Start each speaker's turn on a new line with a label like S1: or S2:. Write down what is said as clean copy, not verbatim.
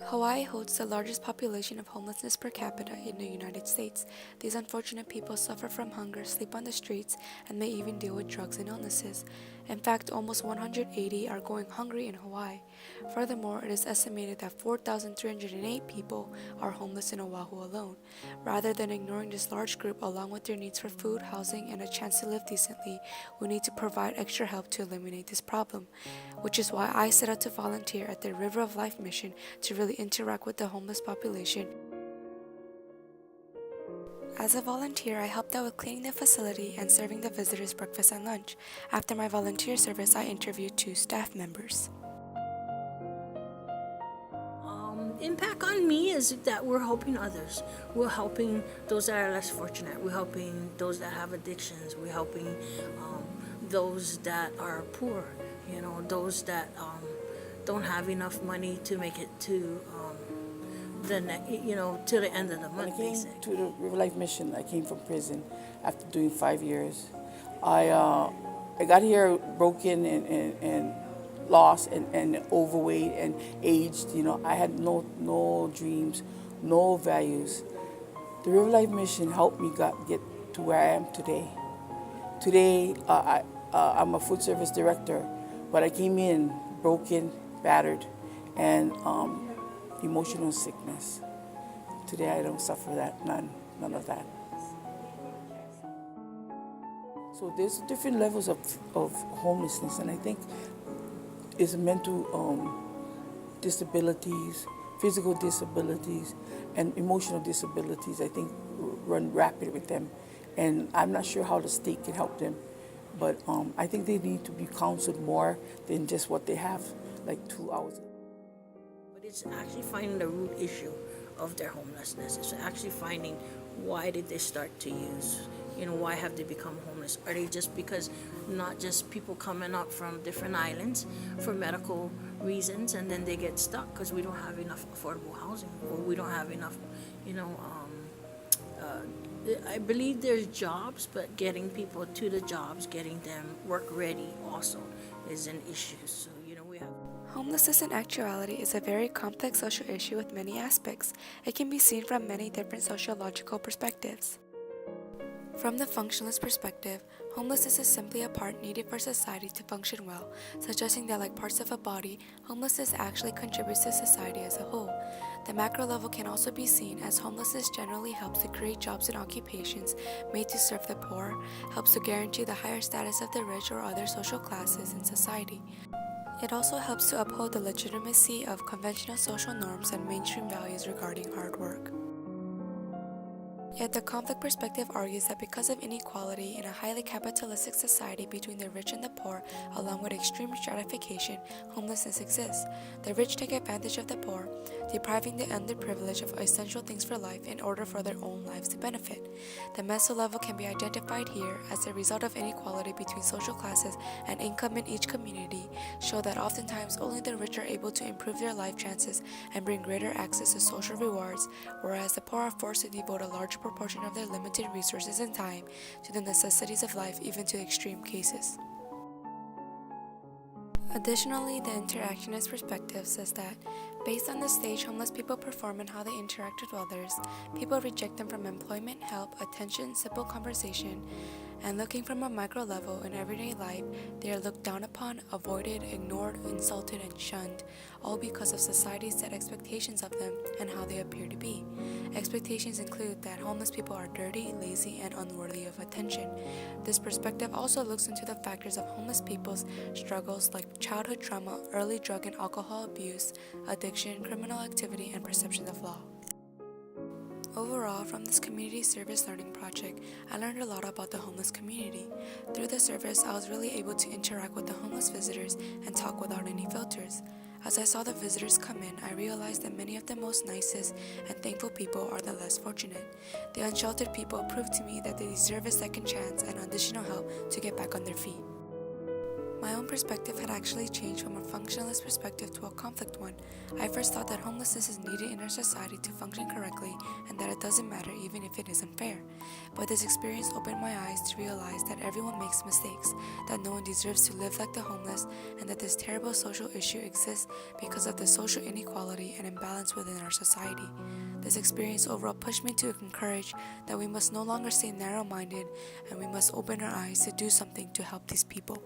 S1: Hawaii hosts the largest population of homelessness per capita in the United States. These unfortunate people suffer from hunger, sleep on the streets, and may even deal with drugs and illnesses. In fact, almost 180 are going hungry in Hawaii. Furthermore, it is estimated that 4,308 people are homeless in Oahu alone. Rather than ignoring this large group along with their needs for food, housing, and a chance to live decently, we need to provide extra help to eliminate this problem, which is why I set out to volunteer at the River of Life mission to really interact with the homeless population. As a volunteer, I helped out with cleaning the facility and serving the visitors breakfast and lunch. After my volunteer service, I interviewed 2 staff members.
S2: Impact on me is that we're helping others. We're helping those that are less fortunate. We're helping those that have addictions. We're helping those that are poor. Those that don't have enough money to make it to to the end of the month.
S3: When I came to the River Life Mission, I came from prison after doing 5 years. I got here broken and lost and overweight and aged. I had no dreams, no values. The River Life Mission helped me get to where I am today. Today, I'm a food service director, but I came in broken, battered, and emotional sickness. Today I don't suffer that, none of that. So there's different levels of homelessness, and I think it's mental disabilities, physical disabilities, and emotional disabilities, I think, run rapid with them. And I'm not sure how the state can help them, but I think they need to be counseled more than just what they have, like 2 hours.
S2: But it's actually finding the root issue of their homelessness. It's actually finding why did they start to use. Why have they become homeless? Are they just because not just people coming up from different islands for medical reasons and then they get stuck because we don't have enough affordable housing, or we don't have enough, I believe there's jobs, but getting people to the jobs, getting them work ready also is an issue. So, we have...
S1: Homelessness in actuality is a very complex social issue with many aspects. It can be seen from many different sociological perspectives. From the functionalist perspective, homelessness is simply a part needed for society to function well, suggesting that like parts of a body, homelessness actually contributes to society as a whole. The macro level can also be seen as homelessness generally helps to create jobs and occupations made to serve the poor, helps to guarantee the higher status of the rich or other social classes in society. It also helps to uphold the legitimacy of conventional social norms and mainstream values regarding hard work. Yet the conflict perspective argues that because of inequality in a highly capitalistic society between the rich and the poor, along with extreme stratification, homelessness exists. The rich take advantage of the poor, depriving the underprivileged of essential things for life in order for their own lives to benefit. The meso level can be identified here as a result of inequality between social classes and income in each community, show that oftentimes only the rich are able to improve their life chances and bring greater access to social rewards, whereas the poor are forced to devote a large proportion of their limited resources and time to the necessities of life, even to extreme cases. Additionally, the interactionist perspective says that, based on the stage homeless people perform and how they interact with others, people reject them from employment, help, attention, simple conversation, and looking from a micro level in everyday life, they are looked down upon, avoided, ignored, insulted, and shunned, all because of society's set expectations of them and how they appear to be. Expectations include that homeless people are dirty, lazy, and unworthy of attention. This perspective also looks into the factors of homeless people's struggles like childhood trauma, early drug and alcohol abuse, addiction, criminal activity, and perceptions of law. Overall, from this community service learning project, I learned a lot about the homeless community. Through the service, I was really able to interact with the homeless visitors and talk without any filters. As I saw the visitors come in, I realized that many of the most nicest and thankful people are the less fortunate. The unsheltered people proved to me that they deserve a second chance and additional help to get back on their feet. My own perspective had actually changed from a functionalist perspective to a conflict one. I first thought that homelessness is needed in our society to function correctly and that it doesn't matter even if it isn't fair. But this experience opened my eyes to realize that everyone makes mistakes, that no one deserves to live like the homeless, and that this terrible social issue exists because of the social inequality and imbalance within our society. This experience overall pushed me to encourage that we must no longer stay narrow-minded and we must open our eyes to do something to help these people.